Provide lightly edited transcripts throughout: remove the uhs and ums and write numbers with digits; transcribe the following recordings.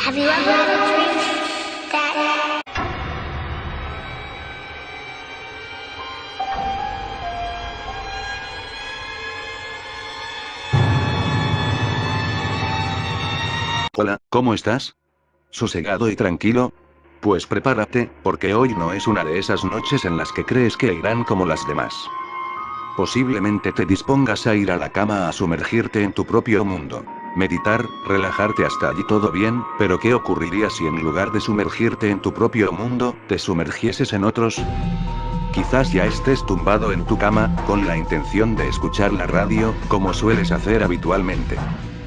Have you ever had a dream that Hola, ¿cómo estás? ¿Sosegado y tranquilo? Pues prepárate, porque hoy no es una de esas noches en las que crees que irán como las demás. Posiblemente te dispongas a ir a la cama a sumergirte en tu propio mundo. Meditar, relajarte hasta allí todo bien, pero ¿qué ocurriría si en lugar de sumergirte en tu propio mundo, te sumergieses en otros? Quizás ya estés tumbado en tu cama, con la intención de escuchar la radio, como sueles hacer habitualmente.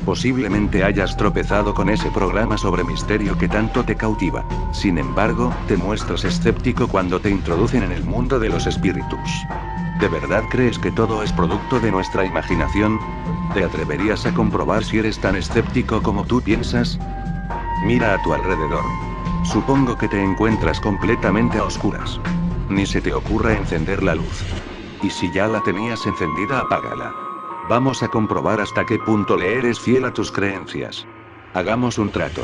Posiblemente hayas tropezado con ese programa sobre misterio que tanto te cautiva. Sin embargo, te muestras escéptico cuando te introducen en el mundo de los espíritus. ¿De verdad crees que todo es producto de nuestra imaginación? ¿Te atreverías a comprobar si eres tan escéptico como tú piensas? Mira a tu alrededor. Supongo que te encuentras completamente a oscuras. Ni se te ocurra encender la luz. Y si ya la tenías encendida, apágala. Vamos a comprobar hasta qué punto le eres fiel a tus creencias. Hagamos un trato.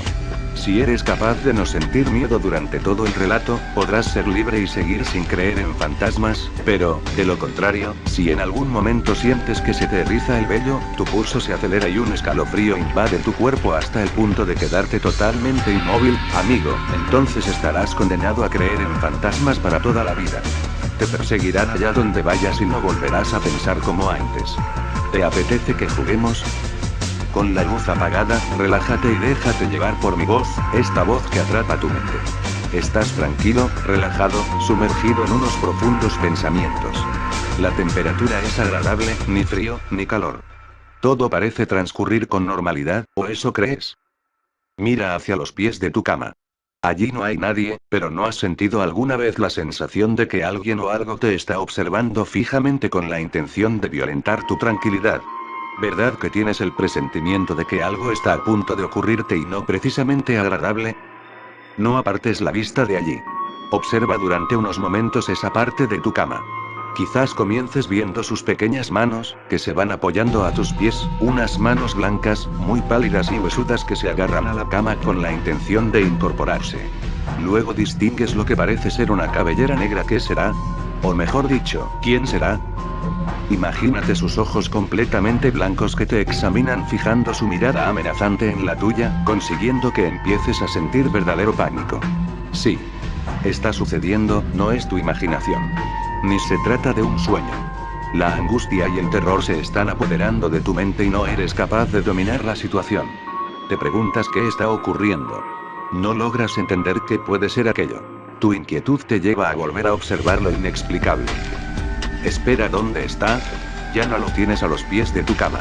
Si eres capaz de no sentir miedo durante todo el relato, podrás ser libre y seguir sin creer en fantasmas, pero, de lo contrario, si en algún momento sientes que se te eriza el vello, tu pulso se acelera y un escalofrío invade tu cuerpo hasta el punto de quedarte totalmente inmóvil, amigo, entonces estarás condenado a creer en fantasmas para toda la vida. Te perseguirán allá donde vayas y no volverás a pensar como antes. ¿Te apetece que juguemos? Con la luz apagada, relájate y déjate llevar por mi voz, esta voz que atrapa tu mente. Estás tranquilo, relajado, sumergido en unos profundos pensamientos. La temperatura es agradable, ni frío, ni calor. Todo parece transcurrir con normalidad, ¿o eso crees? Mira hacia los pies de tu cama. Allí no hay nadie, pero ¿no has sentido alguna vez la sensación de que alguien o algo te está observando fijamente con la intención de violentar tu tranquilidad? ¿Verdad que tienes el presentimiento de que algo está a punto de ocurrirte y no precisamente agradable? No apartes la vista de allí. Observa durante unos momentos esa parte de tu cama. Quizás comiences viendo sus pequeñas manos, que se van apoyando a tus pies, unas manos blancas, muy pálidas y huesudas que se agarran a la cama con la intención de incorporarse. Luego distingues lo que parece ser una cabellera negra. ¿Qué será? O mejor dicho, ¿quién será? Imagínate sus ojos completamente blancos que te examinan fijando su mirada amenazante en la tuya, consiguiendo que empieces a sentir verdadero pánico. Sí. Está sucediendo, no es tu imaginación. Ni se trata de un sueño. La angustia y el terror se están apoderando de tu mente y no eres capaz de dominar la situación. Te preguntas qué está ocurriendo. No logras entender qué puede ser aquello. Tu inquietud te lleva a volver a observar lo inexplicable. Espera, ¿dónde está? Ya no lo tienes a los pies de tu cama.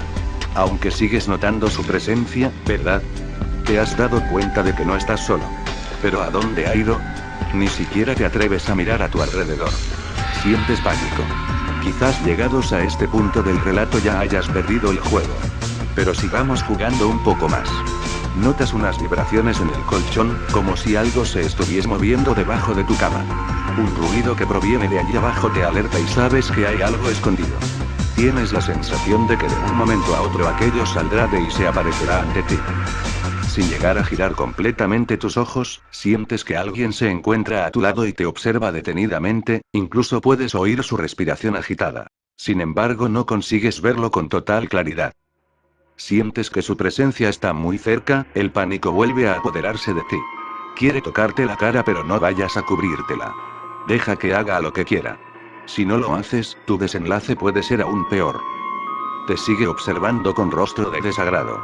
Aunque sigues notando su presencia, ¿verdad? Te has dado cuenta de que no estás solo. ¿Pero a dónde ha ido? Ni siquiera te atreves a mirar a tu alrededor. Sientes pánico. Quizás llegados a este punto del relato ya hayas perdido el juego. Pero sigamos jugando un poco más. Notas unas vibraciones en el colchón, como si algo se estuviese moviendo debajo de tu cama. Un ruido que proviene de allí abajo te alerta y sabes que hay algo escondido. Tienes la sensación de que de un momento a otro aquello saldrá de y se aparecerá ante ti. Sin llegar a girar completamente tus ojos, sientes que alguien se encuentra a tu lado y te observa detenidamente, incluso puedes oír su respiración agitada. Sin embargo, no consigues verlo con total claridad. Sientes que su presencia está muy cerca, el pánico vuelve a apoderarse de ti. Quiere tocarte la cara, pero no vayas a cubrírtela. Deja que haga lo que quiera. Si no lo haces, tu desenlace puede ser aún peor. Te sigue observando con rostro de desagrado.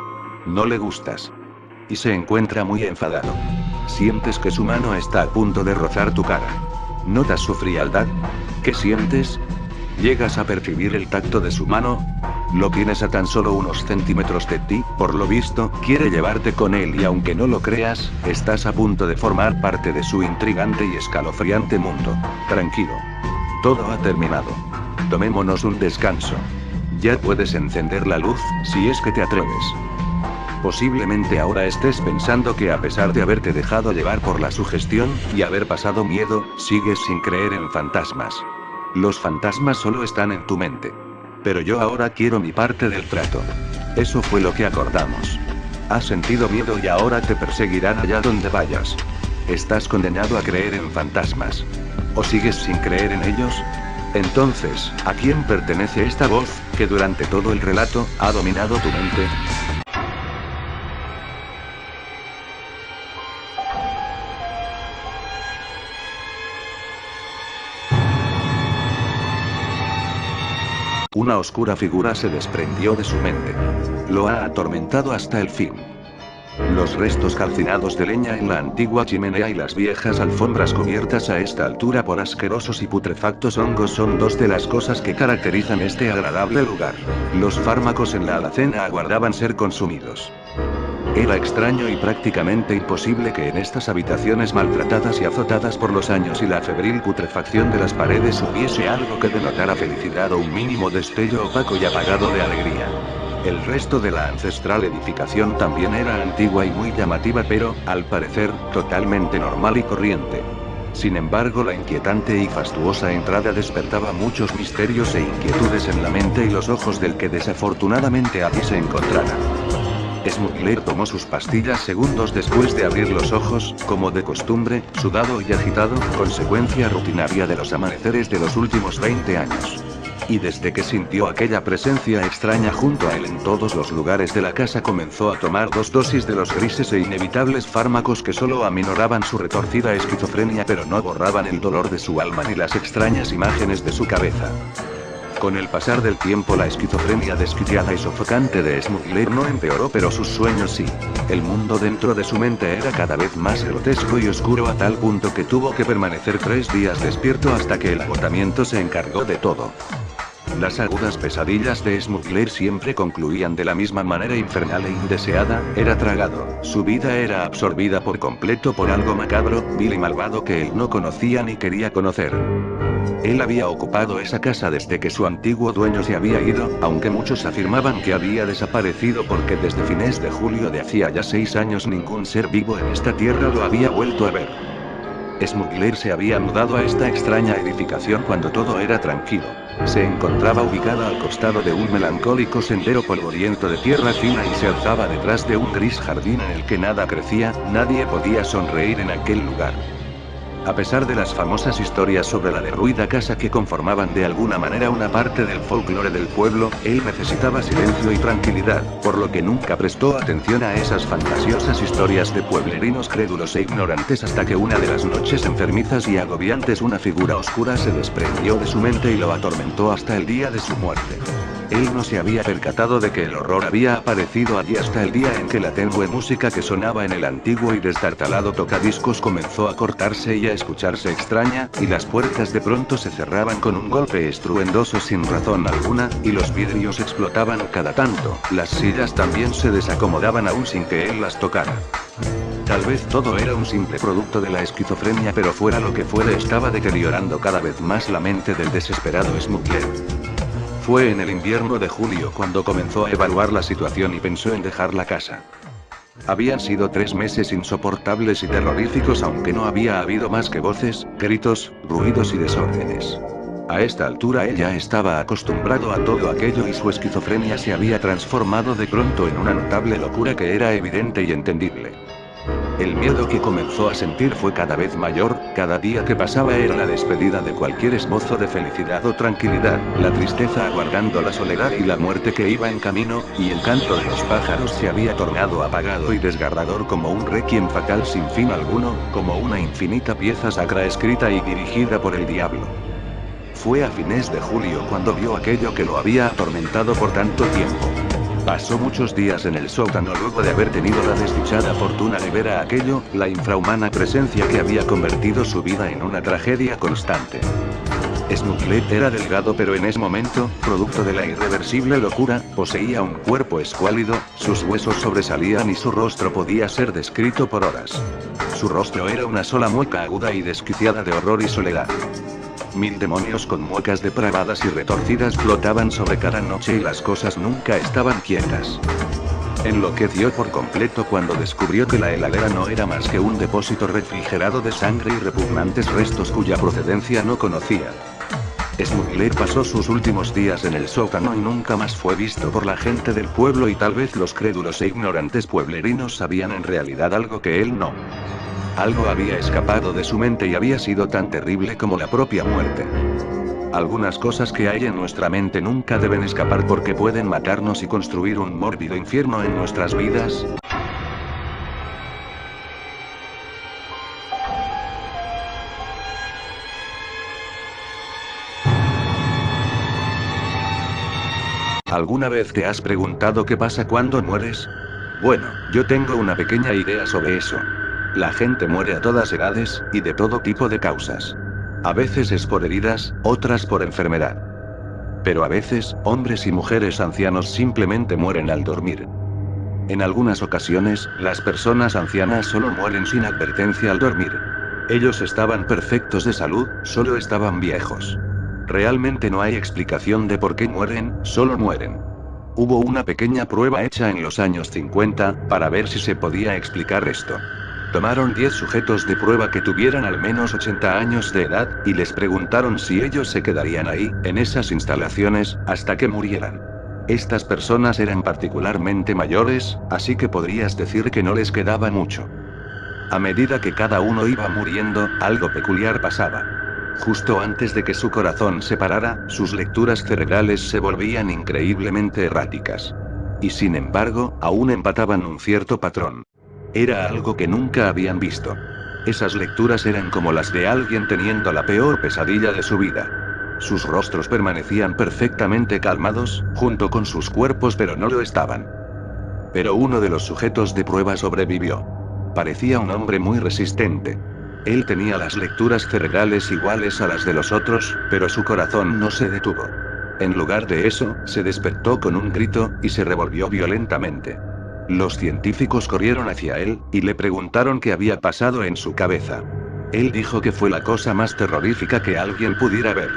No le gustas. Y se encuentra muy enfadado. Sientes que su mano está a punto de rozar tu cara. ¿Notas su frialdad? ¿Qué sientes? ¿Llegas a percibir el tacto de su mano? Lo tienes a tan solo unos centímetros de ti, por lo visto, quiere llevarte con él y aunque no lo creas, estás a punto de formar parte de su intrigante y escalofriante mundo. Tranquilo. Todo ha terminado. Tomémonos un descanso. Ya puedes encender la luz, si es que te atreves. Posiblemente ahora estés pensando que a pesar de haberte dejado llevar por la sugestión, y haber pasado miedo, sigues sin creer en fantasmas. Los fantasmas solo están en tu mente. Pero yo ahora quiero mi parte del trato. Eso fue lo que acordamos. Has sentido miedo y ahora te perseguirán allá donde vayas. Estás condenado a creer en fantasmas. ¿O sigues sin creer en ellos? Entonces, ¿a quién pertenece esta voz, que durante todo el relato, ha dominado tu mente? Una oscura figura se desprendió de su mente. Lo ha atormentado hasta el fin. Los restos calcinados de leña en la antigua chimenea y las viejas alfombras cubiertas a esta altura por asquerosos y putrefactos hongos son dos de las cosas que caracterizan este agradable lugar. Los fármacos en la alacena aguardaban ser consumidos. Era extraño y prácticamente imposible que en estas habitaciones maltratadas y azotadas por los años y la febril putrefacción de las paredes hubiese algo que denotara felicidad o un mínimo destello opaco y apagado de alegría. El resto de la ancestral edificación también era antigua y muy llamativa, pero, al parecer, totalmente normal y corriente. Sin embargo, la inquietante y fastuosa entrada despertaba muchos misterios e inquietudes en la mente y los ojos del que desafortunadamente allí se encontrara. Smuggler tomó sus pastillas segundos después de abrir los ojos, como de costumbre, sudado y agitado, consecuencia rutinaria de los amaneceres de los últimos 20 años. Y desde que sintió aquella presencia extraña junto a él en todos los lugares de la casa comenzó a tomar 2 dosis de los grises e inevitables fármacos que solo aminoraban su retorcida esquizofrenia pero no borraban el dolor de su alma ni las extrañas imágenes de su cabeza. Con el pasar del tiempo la esquizofrenia desquiciada y sofocante de Smuggler no empeoró, pero sus sueños sí. El mundo dentro de su mente era cada vez más grotesco y oscuro a tal punto que tuvo que permanecer 3 días despierto hasta que el agotamiento se encargó de todo. Las agudas pesadillas de Smuggler siempre concluían de la misma manera infernal e indeseada: era tragado, su vida era absorbida por completo por algo macabro, vil y malvado que él no conocía ni quería conocer. Él había ocupado esa casa desde que su antiguo dueño se había ido, aunque muchos afirmaban que había desaparecido porque desde fines de julio de hacía ya 6 años ningún ser vivo en esta tierra lo había vuelto a ver. Smuggler se había mudado a esta extraña edificación cuando todo era tranquilo. Se encontraba ubicada al costado de un melancólico sendero polvoriento de tierra fina y se alzaba detrás de un gris jardín en el que nada crecía, nadie podía sonreír en aquel lugar. A pesar de las famosas historias sobre la derruida casa que conformaban de alguna manera una parte del folclore del pueblo, él necesitaba silencio y tranquilidad, por lo que nunca prestó atención a esas fantasiosas historias de pueblerinos crédulos e ignorantes hasta que una de las noches enfermizas y agobiantes una figura oscura se desprendió de su mente y lo atormentó hasta el día de su muerte. Él no se había percatado de que el horror había aparecido allí hasta el día en que la tenue música que sonaba en el antiguo y destartalado tocadiscos comenzó a cortarse y a escucharse extraña, y las puertas de pronto se cerraban con un golpe estruendoso sin razón alguna, y los vidrios explotaban cada tanto, las sillas también se desacomodaban aún sin que él las tocara. Tal vez todo era un simple producto de la esquizofrenia, pero fuera lo que fuera estaba deteriorando cada vez más la mente del desesperado Smuggler. Fue en el invierno de julio cuando comenzó a evaluar la situación y pensó en dejar la casa. Habían sido 3 meses insoportables y terroríficos, aunque no había habido más que voces, gritos, ruidos y desórdenes. A esta altura él ya estaba acostumbrado a todo aquello y su esquizofrenia se había transformado de pronto en una notable locura que era evidente y entendible. El miedo que comenzó a sentir fue cada vez mayor, cada día que pasaba era la despedida de cualquier esbozo de felicidad o tranquilidad, la tristeza aguardando la soledad y la muerte que iba en camino, y el canto de los pájaros se había tornado apagado y desgarrador como un requiem fatal sin fin alguno, como una infinita pieza sacra escrita y dirigida por el diablo. Fue a fines de julio cuando vio aquello que lo había atormentado por tanto tiempo. Pasó muchos días en el sótano luego de haber tenido la desdichada fortuna de ver a aquello, la infrahumana presencia que había convertido su vida en una tragedia constante. Smuggler era delgado, pero en ese momento, producto de la irreversible locura, poseía un cuerpo escuálido, sus huesos sobresalían y su rostro podía ser descrito por horas. Su rostro era una sola mueca aguda y desquiciada de horror y soledad. 1000 demonios con muecas depravadas y retorcidas flotaban sobre cada noche y las cosas nunca estaban quietas. Enloqueció por completo cuando descubrió que la heladera no era más que un depósito refrigerado de sangre y repugnantes restos cuya procedencia no conocía. Smuggler pasó sus últimos días en el sótano y nunca más fue visto por la gente del pueblo, y tal vez los crédulos e ignorantes pueblerinos sabían en realidad algo que él no. Algo había escapado de su mente y había sido tan terrible como la propia muerte. Algunas cosas que hay en nuestra mente nunca deben escapar porque pueden matarnos y construir un mórbido infierno en nuestras vidas. ¿Alguna vez te has preguntado qué pasa cuando mueres? Bueno, yo tengo una pequeña idea sobre eso. La gente muere a todas edades, y de todo tipo de causas. A veces es por heridas, otras por enfermedad. Pero a veces, hombres y mujeres ancianos simplemente mueren al dormir. En algunas ocasiones, las personas ancianas solo mueren sin advertencia al dormir. Ellos estaban perfectos de salud, solo estaban viejos. Realmente no hay explicación de por qué mueren, solo mueren. Hubo una pequeña prueba hecha en los años 50, para ver si se podía explicar esto. Tomaron 10 sujetos de prueba que tuvieran al menos 80 años de edad, y les preguntaron si ellos se quedarían ahí, en esas instalaciones, hasta que murieran. Estas personas eran particularmente mayores, así que podrías decir que no les quedaba mucho. A medida que cada uno iba muriendo, algo peculiar pasaba. Justo antes de que su corazón se parara, sus lecturas cerebrales se volvían increíblemente erráticas. Y sin embargo, aún empataban un cierto patrón. Era algo que nunca habían visto. Esas lecturas eran como las de alguien teniendo la peor pesadilla de su vida. Sus rostros permanecían perfectamente calmados, junto con sus cuerpos, pero no lo estaban. Pero uno de los sujetos de prueba sobrevivió. Parecía un hombre muy resistente. Él tenía las lecturas cerebrales iguales a las de los otros, pero su corazón no se detuvo. En lugar de eso, se despertó con un grito, y se revolvió violentamente. Los científicos corrieron hacia él, y le preguntaron qué había pasado en su cabeza. Él dijo que fue la cosa más terrorífica que alguien pudiera ver.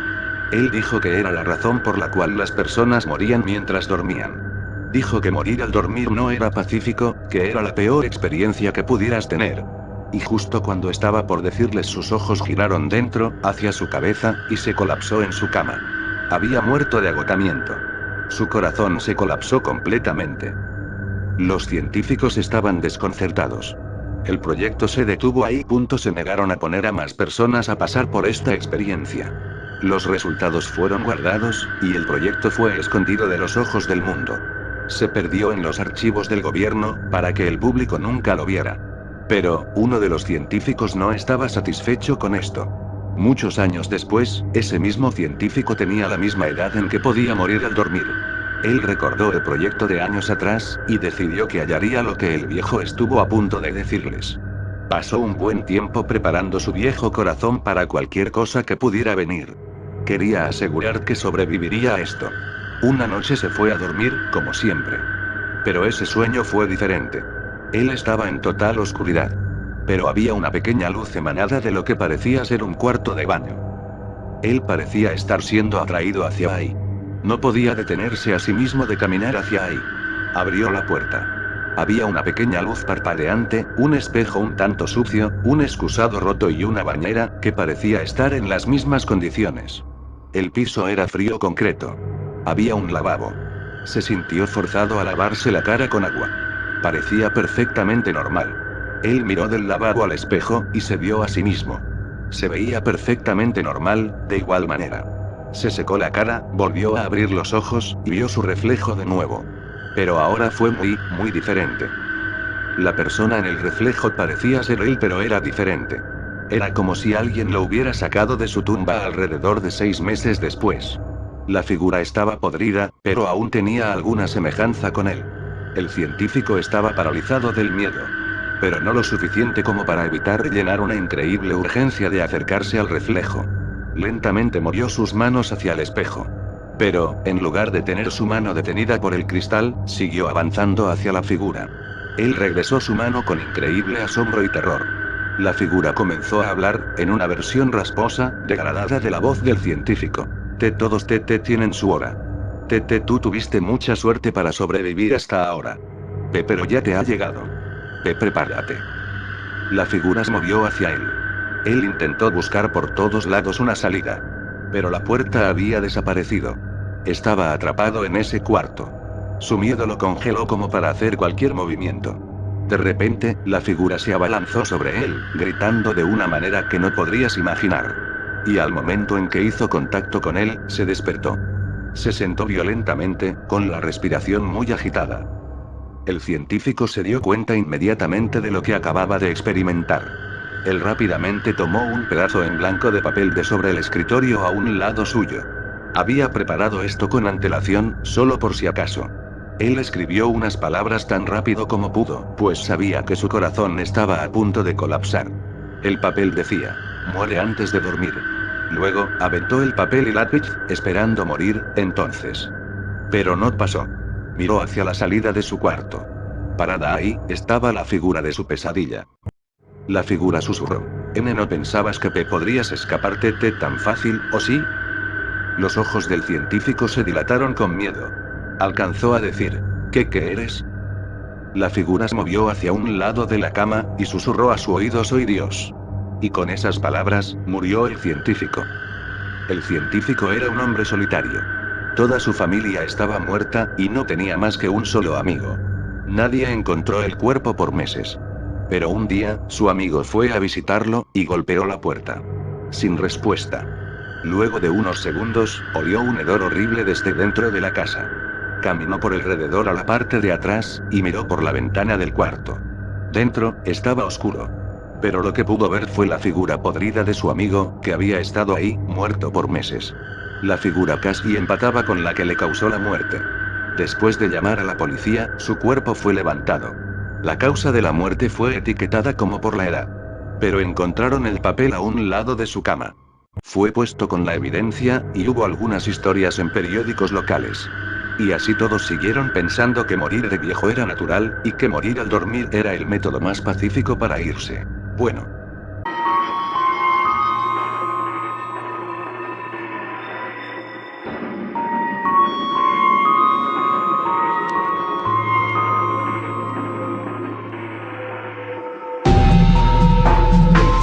Él dijo que era la razón por la cual las personas morían mientras dormían. Dijo que morir al dormir no era pacífico, que era la peor experiencia que pudieras tener. Y justo cuando estaba por decirles, sus ojos giraron dentro, hacia su cabeza, y se colapsó en su cama. Había muerto de agotamiento. Su corazón se colapsó completamente. Los científicos estaban desconcertados. El proyecto se detuvo ahí. Se negaron a poner a más personas a pasar por esta experiencia. Los resultados fueron guardados, y el proyecto fue escondido de los ojos del mundo. Se perdió en los archivos del gobierno, para que el público nunca lo viera. Pero, uno de los científicos no estaba satisfecho con esto. Muchos años después, ese mismo científico tenía la misma edad en que podía morir al dormir. Él recordó el proyecto de años atrás, y decidió que hallaría lo que el viejo estuvo a punto de decirles. Pasó un buen tiempo preparando su viejo corazón para cualquier cosa que pudiera venir. Quería asegurar que sobreviviría a esto. Una noche se fue a dormir, como siempre. Pero ese sueño fue diferente. Él estaba en total oscuridad. Pero había una pequeña luz emanada de lo que parecía ser un cuarto de baño. Él parecía estar siendo atraído hacia ahí. No podía detenerse a sí mismo de caminar hacia ahí. Abrió la puerta. Había una pequeña luz parpadeante, un espejo un tanto sucio, un excusado roto y una bañera, que parecía estar en las mismas condiciones. El piso era frío concreto. Había un lavabo. Se sintió forzado a lavarse la cara con agua. Parecía perfectamente normal. Él miró del lavabo al espejo, y se vio a sí mismo. Se veía perfectamente normal, de igual manera. Se secó la cara, volvió a abrir los ojos, y vio su reflejo de nuevo. Pero ahora fue muy diferente. La persona en el reflejo parecía ser él, pero era diferente. Era como si alguien lo hubiera sacado de su tumba alrededor de 6 meses después. La figura estaba podrida, pero aún tenía alguna semejanza con él. El científico estaba paralizado del miedo. Pero no lo suficiente como para evitar llenar una increíble urgencia de acercarse al reflejo. Lentamente movió sus manos hacia el espejo. Pero, en lugar de tener su mano detenida por el cristal, siguió avanzando hacia la figura. Él regresó su mano con increíble asombro y terror. La figura comenzó a hablar, en una versión rasposa, degradada de la voz del científico. Todos tienen su hora. Tú tuviste mucha suerte para sobrevivir hasta ahora. Pero ya te ha llegado. Prepárate. La figura se movió hacia él. Él intentó buscar por todos lados una salida. Pero la puerta había desaparecido. Estaba atrapado en ese cuarto. Su miedo lo congeló como para hacer cualquier movimiento. De repente, la figura se abalanzó sobre él, gritando de una manera que no podrías imaginar. Y al momento en que hizo contacto con él, se despertó. Se sentó violentamente, con la respiración muy agitada. El científico se dio cuenta inmediatamente de lo que acababa de experimentar. Él rápidamente tomó un pedazo en blanco de papel de sobre el escritorio a un lado suyo. Había preparado esto con antelación, solo por si acaso. Él escribió unas palabras tan rápido como pudo, pues sabía que su corazón estaba a punto de colapsar. El papel decía: muere antes de dormir. Luego, aventó el papel y lápiz, esperando morir, entonces. Pero no pasó. Miró hacia la salida de su cuarto. Parada ahí, estaba la figura de su pesadilla. La figura susurró: ¿No pensabas que podrías escaparte tan fácil, o sí? Los ojos del científico se dilataron con miedo. Alcanzó a decir: ¿Qué eres? La figura se movió hacia un lado de la cama, y susurró a su oído: soy Dios. Y con esas palabras, murió el científico. El científico era un hombre solitario. Toda su familia estaba muerta, y no tenía más que un solo amigo. Nadie encontró el cuerpo por meses. Pero un día, su amigo fue a visitarlo, y golpeó la puerta. Sin respuesta. Luego de unos segundos, olió un hedor horrible desde dentro de la casa. Caminó por alrededor a la parte de atrás, y miró por la ventana del cuarto. Dentro, estaba oscuro. Pero lo que pudo ver fue la figura podrida de su amigo, que había estado ahí, muerto por meses. La figura casi empataba con la que le causó la muerte. Después de llamar a la policía, su cuerpo fue levantado. La causa de la muerte fue etiquetada como por la edad. Pero encontraron el papel a un lado de su cama. Fue puesto con la evidencia, y hubo algunas historias en periódicos locales. Y así todos siguieron pensando que morir de viejo era natural, y que morir al dormir era el método más pacífico para irse. Bueno.